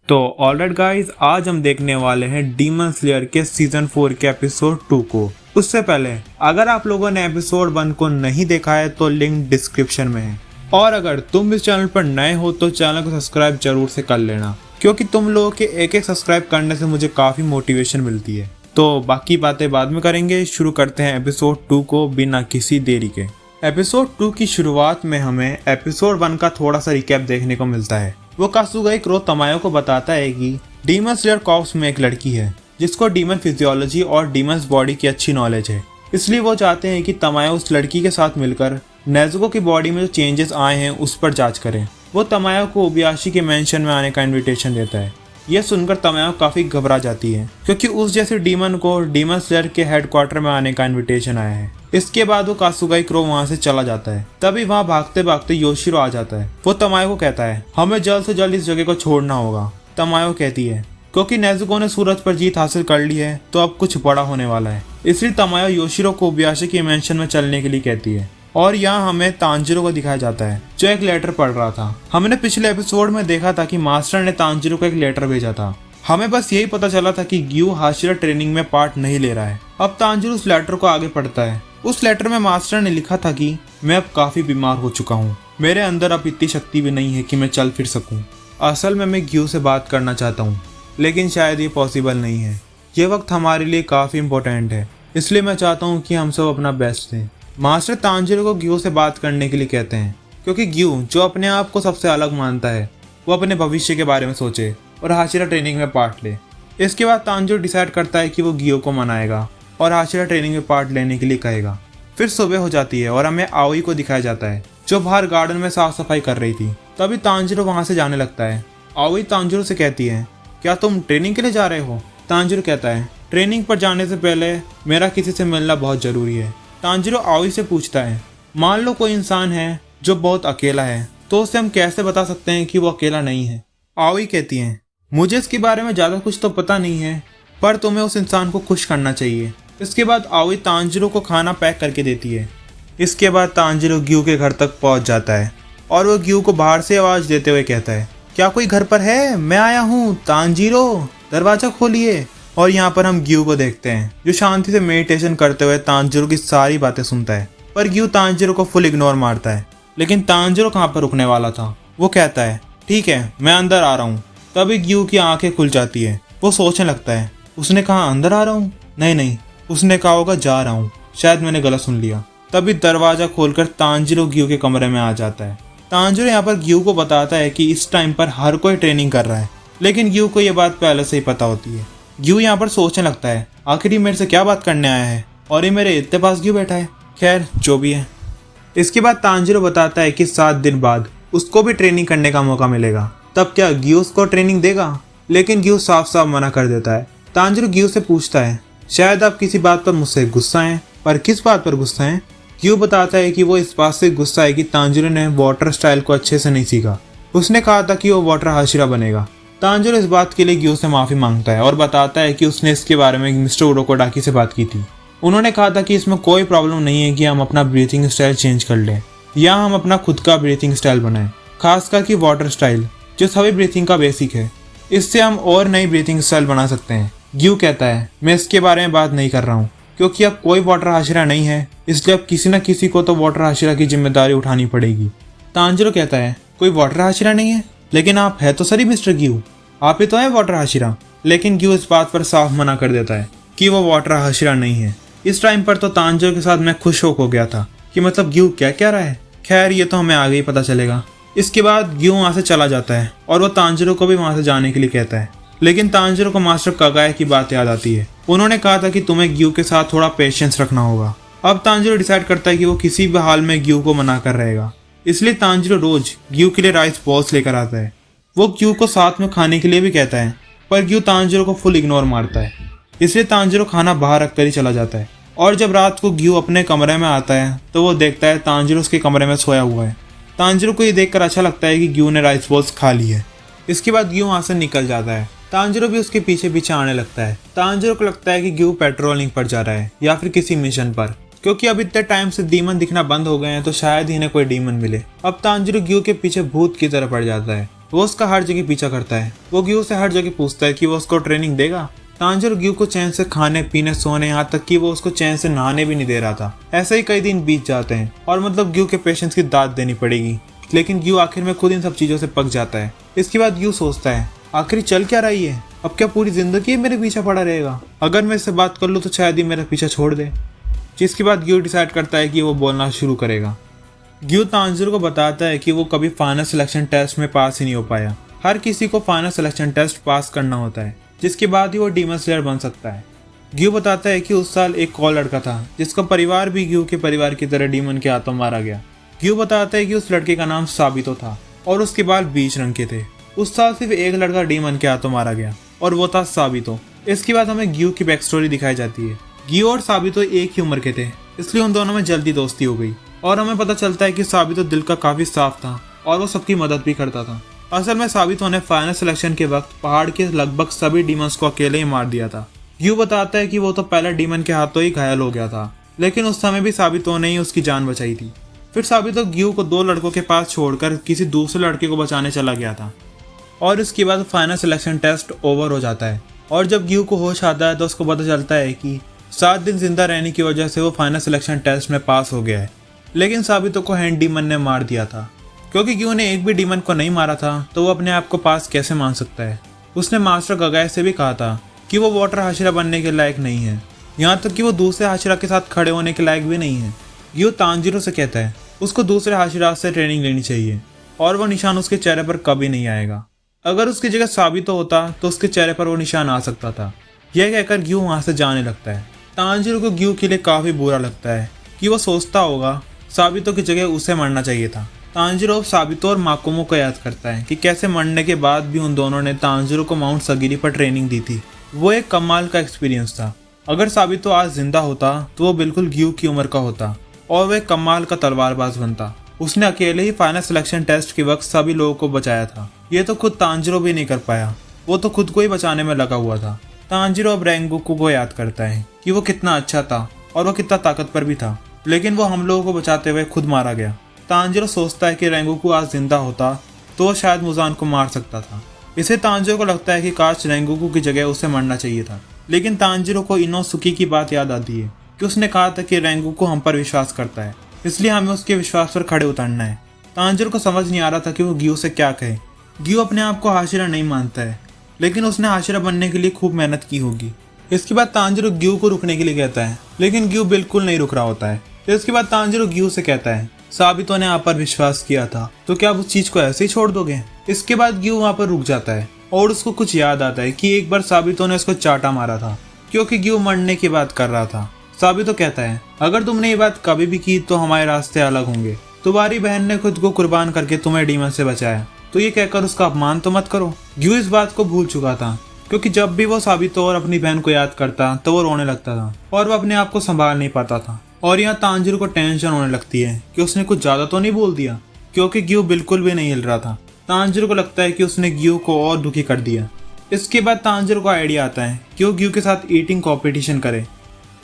तो alright guys, आज हम देखने वाले हैं डीमन स्लेयर के सीजन 4 के एपिसोड 2 को। उससे पहले अगर आप लोगों ने एपिसोड 1 को नहीं देखा है तो लिंक डिस्क्रिप्शन में है, और अगर तुम इस चैनल पर नए हो तो चैनल को सब्सक्राइब जरूर से कर लेना, क्योंकि तुम लोगों के एक एक सब्सक्राइब करने से मुझे काफ़ी मोटिवेशन मिलती है। तो बाकी बातें बाद में करेंगे, शुरू करते हैं एपिसोड 2 को बिना किसी देरी के। एपिसोड 2 की शुरुआत में हमें एपिसोड 1 का थोड़ा सा रिकैप देखने को मिलता है। वो कासुगाई क्रो तमायो को बताता है कि डीमन स्लेयर कॉर्प्स में एक लड़की है जिसको डीमन फिजियोलॉजी और डीमंस बॉडी की अच्छी नॉलेज है, इसलिए वो चाहते हैं कि तमायो उस लड़की के साथ मिलकर नेज़ुको की बॉडी में जो चेंजेस आए हैं उस पर जांच करें। वो तमायो को ओबियाशी के मेंशन में आने का इन्विटेशन देता है। यह सुनकर तमायो काफी घबरा जाती है क्योंकि उस जैसे डीमन को डीमन स्लेयर के हेडक्वार्टर में आने का इन्विटेशन आया है। इसके बाद वो कासुगाई क्रो वहां से चला जाता है। तभी वहां भागते भागते योशिरो आ जाता है। वो तमायो को कहता है हमें जल्द से जल्द इस जगह को छोड़ना होगा। तमायो कहती है क्योंकि नेज़ुको ने सूरज पर जीत हासिल कर ली है तो अब कुछ बड़ा होने वाला है। इसलिए तमायो योशिरो को ओबियाशी के मेंशन में चलने के लिए कहती है। और यहाँ हमें तांजिरो को दिखाया जाता है जो एक लेटर पढ़ रहा था। हमने पिछले एपिसोड में देखा था कि मास्टर ने तांजिरो को एक लेटर भेजा था। हमें बस यही पता चला था कि ग्यू हाशिरा ट्रेनिंग में पार्ट नहीं ले रहा है। अब तांजिरो उस लेटर को आगे पढ़ता है। उस लेटर में मास्टर ने लिखा था कि मैं अब काफी बीमार हो चुका हूँ, मेरे अंदर अब इतनी शक्ति भी नहीं है कि मैं चल फिर सकूँ। असल में मैं ग्यू से बात करना चाहता हूँ, लेकिन शायद ये पॉसिबल नहीं है। ये वक्त हमारे लिए काफी इम्पोर्टेंट है, इसलिए मैं चाहता हूँ कि हम सब अपना बेस्ट दें। मास्टर तांजिरो को ग्यू से बात करने के लिए कहते हैं क्योंकि ग्यू जो अपने आप को सबसे अलग मानता है वो अपने भविष्य के बारे में सोचे और हाशिरा ट्रेनिंग में पार्ट ले। इसके बाद तांजिरो डिसाइड करता है कि वो ग्यू को मनाएगा और हाशिरा ट्रेनिंग में पार्ट लेने के लिए कहेगा। फिर सुबह हो जाती है और हमें आओई को दिखाया जाता है जो बाहर गार्डन में साफ सफाई कर रही थी। तभी तांजिरो वहां से जाने लगता है। आओई तांजिरो से कहती है क्या तुम ट्रेनिंग के लिए जा रहे हो? तांजिरो कहता है ट्रेनिंग पर जाने से पहले मेरा किसी से मिलना बहुत जरूरी है। तांजिरो आओई से पूछता है मान लो कोई इंसान है जो बहुत अकेला है तो उसे हम कैसे बता सकते हैं कि वो अकेला नहीं है? आओई कहती है मुझे इसके बारे में ज़्यादा कुछ तो पता नहीं है, पर तुम्हें उस इंसान को खुश करना चाहिए। इसके बाद आओई तांजिरो को खाना पैक करके देती है। इसके बाद तांजिरो ग्यू के घर तक पहुंच जाता है और वो ग्यू को बाहर से आवाज़ देते हुए कहता है क्या कोई घर पर है? मैं आया हूँ तांजिरो, दरवाज़ा खोलिए। और यहाँ पर हम ग्यू को देखते हैं जो शांति से मेडिटेशन करते हुए तांजिरो की सारी बातें सुनता है, पर ग्यू तांजिरो को फुल इग्नोर मारता है। लेकिन तांजिरो कहाँ पर रुकने वाला था। वो कहता है ठीक है मैं अंदर आ रहा हूँ। तभी ग्यू की आंखें खुल जाती है। वो सोचने लगता है उसने कहा अंदर आ रहा हूँ? नहीं, उसने कहा होगा जा रहा हूँ, शायद मैंने गलत सुन लिया। तभी दरवाजा खोलकर तांजिरो ग्यू के कमरे में आ जाता है। तांजिरो यहाँ पर ग्यू को बताता है कि इस टाइम पर हर कोई ट्रेनिंग कर रहा है, लेकिन ग्यू को यह बात पहले से ही पता होती है। ग्यू यहाँ पर सोचने लगता है आखिर ये मेरे से क्या बात करने आया है और ये मेरे इतने पास क्यों बैठा है। खैर जो भी है। इसके बाद तांजिरो बताता है कि 7 दिन बाद उसको भी ट्रेनिंग करने का मौका मिलेगा। तब क्या ग्यू उसको ट्रेनिंग देगा? लेकिन ग्यू साफ साफ मना कर देता है। तांजिरो ग्यू से पूछता है शायद आप किसी बात पर मुझसे गुस्सा हैं, पर किस बात पर गुस्सा हैं? ग्यू बताता है कि वो इस बात से गुस्सा है कि तांजिरो ने वाटर स्टाइल को अच्छे से नहीं सीखा। उसने कहा था कि वो वाटर हाशिरा बनेगा। तांजिरो इस बात के लिए ग्यू से माफी मांगता है और बताता है कि उसने इसके बारे में मिस्टर उरोकोडाकी से बात की थी। उन्होंने कहा था कि इसमें कोई प्रॉब्लम नहीं है कि हम अपना ब्रीथिंग स्टाइल चेंज कर लें या हम अपना खुद का ब्रीथिंग स्टाइल बनाएं, खासकर कि वाटर स्टाइल जो सभी ब्रीथिंग का बेसिक है। इससे हम और नई ब्रीथिंग स्टाइल बना सकते हैं। ग्यू कहता है मैं इसके बारे में बात नहीं कर रहा हूँ क्योंकि अब कोई वाटर हाशिरा नहीं है, इसलिए अब किसी न किसी को तो वाटर हाशिरा की जिम्मेदारी उठानी पड़ेगी। तांजिरो कहता है कोई वाटर हाशिरा नहीं है? लेकिन आप है तो सही मिस्टर ग्यू, आप ही तो हैं वाटर हाशिरा। लेकिन ग्यू इस बात पर साफ मना कर देता है कि वो वाटर हाशिरा नहीं है। इस टाइम पर तो तांजिरो के साथ मैं खुश हो गया था कि मतलब ग्यू क्या रहा है। खैर ये तो हमें आगे ही पता चलेगा। इसके बाद ग्यू वहाँ से चला जाता है और वो तांजिरो को भी वहाँ से जाने के लिए कहता है। लेकिन तांजिरो को मास्टर कगाया की बात याद आती है। उन्होंने कहा था कि तुम्हें ग्यू के साथ थोड़ा पेशेंस रखना होगा। अब तांजिरो डिसाइड करता है कि वो किसी भी हाल में ग्यू को मना कर रहेगा, इसलिए तांजिरो रोज ग्यू के लिए राइस बॉल्स लेकर आता है। वो ग्यू को साथ में खाने के लिए भी कहता है, पर ग्यू तांजिरो को फुल इग्नोर मारता है। इसलिए तांजिरो खाना बाहर रखकर ही चला जाता है। और जब रात को ग्यू अपने कमरे में आता है तो वो देखता है तांजिरो उसके कमरे में सोया हुआ है। तांजिरो को ये देखकर अच्छा लगता है कि ग्यू ने राइस बॉल्स खा ली है। इसके बाद ग्यू वहाँ से निकल जाता है। तांजिरो भी उसके पीछे पीछे आने लगता है। तांजिरो को लगता है कि ग्यू पेट्रोलिंग पर जा रहा है या फिर किसी मिशन पर, क्योंकि अब इतने टाइम से डीमन दिखना बंद हो गए हैं तो शायद ही इन्हें कोई डीमन मिले। अब तांजिरो ग्यू के पीछे भूत की तरह पड़ जाता है। वो उसका हर जगह पीछा करता है। वो ग्यू से हर जगह पूछता है कि वो उसको ट्रेनिंग देगा। तांजिरो ग्यू को चैन से खाने पीने सोने, यहाँ तक कि वो उसको चैन से नहाने भी नहीं दे रहा था। ऐसे ही कई दिन बीत जाते हैं और मतलब ग्यू के पेशेंस की दाद देनी पड़ेगी, लेकिन ग्यू आखिर में खुद इन सब चीजों से पक जाता है। इसके बाद ग्यू सोचता है आखिर चल क्या रही है, अब क्या पूरी जिंदगी मेरे पीछे पड़ा रहेगा, अगर मैं इससे बात कर लूँ तो शायद ही मेरा पीछा छोड़ दे। जिसके बाद ग्यू डिसाइड करता है कि वो बोलना शुरू करेगा। ग्यू तांजिरो को बताता है कि वो कभी फाइनल सिलेक्शन टेस्ट में पास ही नहीं हो पाया। हर किसी को फाइनल सिलेक्शन टेस्ट पास करना होता है, जिसके बाद ही वो डीमन स्लेयर बन सकता है। ग्यू बताता है कि उस साल एक और लड़का था जिसका परिवार भी ग्यू के परिवार की तरह डीमन के हाथों मारा गया। ग्यू बताता है कि उस लड़के का नाम साबितो था और उसके बाल बीच रंग के थे। उस साल सिर्फ एक लड़का डीमन के हाथों मारा गया और वो था साबितो। इसके बाद हमें ग्यू की बैक स्टोरी दिखाई जाती है। ग्यू और साबितो एक ही उम्र के थे, इसलिए उन दोनों में जल्दी दोस्ती हो गई और हमें पता चलता है कि साबितो दिल का काफी साफ था और वो सबकी मदद भी करता था। असल में साबितो ने फाइनल सिलेक्शन के वक्त पहाड़ के लगभग सभी डीमंस को अकेले ही मार दिया था। ग्यू बताता है कि वो तो पहले डीमन के हाथों ही घायल हो गया था, लेकिन उस समय भी साबितो ने ही उसकी जान बचाई थी। फिर साबितो ग्यू को 2 लड़कों के पास छोड़कर किसी दूसरे लड़के को बचाने चला गया था और इसके बाद फाइनल सिलेक्शन टेस्ट ओवर हो जाता है। और जब ग्यू को होश आता है तो उसको पता चलता है कि 7 दिन जिंदा रहने की वजह से वो फाइनल सिलेक्शन टेस्ट में पास हो गया है। लेकिन साबितो को हैंड डीमन ने मार दिया था। क्योंकि ग्यू ने एक भी डीमन को नहीं मारा था तो वो अपने आप को पास कैसे मान सकता है। उसने मास्टर गगाय से भी कहा था कि वो वाटर हाशिरा बनने के लायक नहीं है, यहाँ तक कि वो दूसरे हाशिरा के साथ खड़े होने के लायक भी नहीं है। ग्यू तांजिरो से कहता है उसको दूसरे हाशिरा से ट्रेनिंग लेनी चाहिए और वो निशान उसके चेहरे पर कभी नहीं आएगा। अगर उसकी जगह साबितो होता तो उसके चेहरे पर वो निशान आ सकता था। यह कहकर ग्यू वहाँ से जाने लगता है। तांजिरो को ग्यू के लिए काफी बुरा लगता है कि वो सोचता होगा साबितो की जगह उसे मरना चाहिए था। तांजिरो साबितो और माकुमो को याद करता है कि कैसे मरने के बाद भी उन दोनों ने तांजिरो को माउंट सगिरी पर ट्रेनिंग दी थी। वो एक कमाल का एक्सपीरियंस था। अगर साबितो आज जिंदा होता तो वो बिल्कुल ग्यू की उम्र का होता और वह कमाल का तलवारबाज बनता। उसने अकेले ही फाइनल सिलेक्शन टेस्ट के वक्त सभी लोगों को बचाया था। ये तो खुद तांजिरो भी नहीं कर पाया, वो तो खुद को ही बचाने में लगा हुआ था। तांजिरो अब रेंगोकू को याद करता है कि वो कितना अच्छा था और वो कितना ताकतवर भी था, लेकिन वो हम लोगों को बचाते हुए खुद मारा गया। तांजिरो सोचता है कि रेंगोकू आज जिंदा होता तो वो शायद मुजान को मार सकता था। इसे तांजिरो को लगता है कि काश रेंगोकू की जगह उसे मरना चाहिए था। लेकिन तांजिरो को इनोसुकी की बात याद आती है कि उसने कहा था कि रेंगोकू हम पर विश्वास करता है, इसलिए हमें उसके विश्वास पर खड़े उतरना है। तांजिरो को समझ नहीं आ रहा था कि वो ग्यू से क्या कहे। ग्यू अपने आप को हाशिरा नहीं मानता है, लेकिन उसने हाशिरा बनने के लिए खूब मेहनत की होगी। इसके बाद तांजिरो ग्यू को रुकने के लिए कहता है, लेकिन ग्यू बिल्कुल नहीं रुक रहा होता है। इसके बाद तांजिरो ग्यू से कहता है साबितो ने आप पर विश्वास किया था तो क्या आप उस चीज को ऐसे ही छोड़ दोगे। इसके बाद ग्यू वहाँ पर रुक जाता है और उसको कुछ याद आता है कि एक बार साबितो ने उसको चाटा मारा था क्योंकि ग्यू मरने की बात कर रहा था। साबितो कहता है अगर तुमने ये बात कभी भी की तो हमारे रास्ते अलग होंगे। तुम्हारी बहन ने खुद को कुर्बान करके तुम्हें डीमन से बचाया, तो ये कहकर उसका अपमान तो मत करो। ग्यू इस बात को भूल चुका था क्योंकि जब भी वो साबितो और अपनी बहन को याद करता तो वो रोने लगता था और वो अपने आप को संभाल नहीं पाता था। और यहाँ तांजिरो को टेंशन होने लगती है कि उसने कुछ ज्यादा तो नहीं बोल दिया, क्योंकि ग्यू बिल्कुल भी नहीं हिल रहा था। तांजिरो को लगता है कि उसने ग्यू को और दुखी कर दिया। इसके बाद तांजिरो को आइडिया आता है कि वो ग्यू के साथ ईटिंग कॉम्पिटिशन करे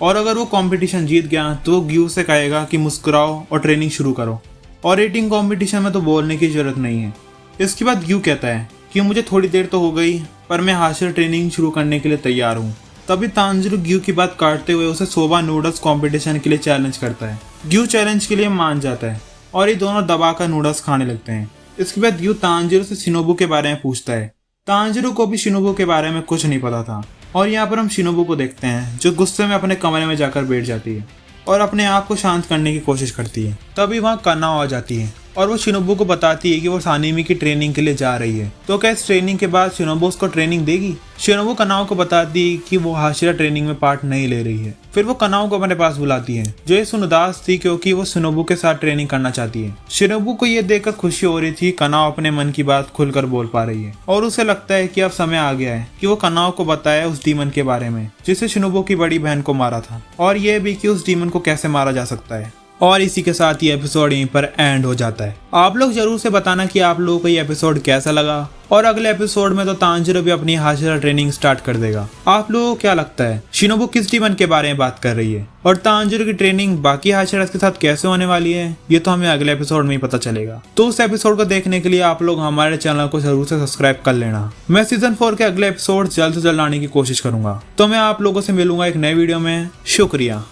और अगर वो कॉम्पिटिशन जीत गया तो वो ग्यू से कहेगा कि मुस्कुराओ और ट्रेनिंग शुरू करो, और ईटिंग कॉम्पिटिशन में तो बोलने की जरूरत नहीं है। इसके बाद ग्यू कहता है कि मुझे थोड़ी देर तो हो गई पर मैं हाशिरा ट्रेनिंग शुरू करने के लिए तैयार हूँ। तभी तांजिरो ग्यू की बात काटते हुए उसे सोबा नूडल्स कंपटीशन के लिए चैलेंज करता है। ग्यू चैलेंज के लिए मान जाता है और ये दोनों दबाकर नूडल्स खाने लगते हैं। इसके बाद ग्यू तांजिरो से शिनोबू के बारे में पूछता है। तांजिरो को भी शिनोबू के बारे में कुछ नहीं पता था और यहाँ पर हम शिनोबू को देखते हैं जो गुस्से में अपने कमरे में जाकर बैठ जाती है और अपने आप को शांत करने की कोशिश करती है। तभी वहाँ कानाओ आ जाती है और वो शिनोबू को बताती है कि वो सानिमी की ट्रेनिंग के लिए जा रही है। तो क्या इस ट्रेनिंग के बाद शिनोबू उसको ट्रेनिंग देगी? शिनोबू कानाओ को बताती है कि वो हाशिरा ट्रेनिंग में पार्ट नहीं ले रही है। फिर वो कानाओ को अपने पास बुलाती है जो ये सुन उदास थी क्योंकि वो शिनोबू के साथ ट्रेनिंग करना चाहती है। शिनोबू को ये देखकर खुशी हो रही थी कानाओ अपने मन की बात खुलकर बोल पा रही है और उसे लगता है कि अब समय आ गया है कि वो कानाओ को बताए उस डीमन के बारे में जिसे शिनोबू की बड़ी बहन को मारा था और ये भी कि उस डीमन को कैसे मारा जा सकता है। और इसी के साथ ये एपिसोड यहीं पर एंड हो जाता है। आप लोग जरूर से बताना कि आप लोगों को ये एपिसोड कैसा लगा, और अगले एपिसोड में तो तांजिरो भी अपनी हाशिरा ट्रेनिंग स्टार्ट कर देगा। आप लोगों को क्या लगता है शिनोबु किस डीमन के बारे में बात कर रही है, और तांजिरो की ट्रेनिंग बाकी हाशिरास के साथ कैसे होने वाली है, ये तो हमें अगले एपिसोड में ही पता चलेगा। तो उस एपिसोड को देखने के लिए आप लोग हमारे चैनल को जरूर से सब्सक्राइब कर लेना। मैं सीजन 4 के अगले एपिसोड जल्द से जल्द लाने की कोशिश करूंगा। तो मैं आप लोगों से मिलूंगा एक नए वीडियो में। शुक्रिया।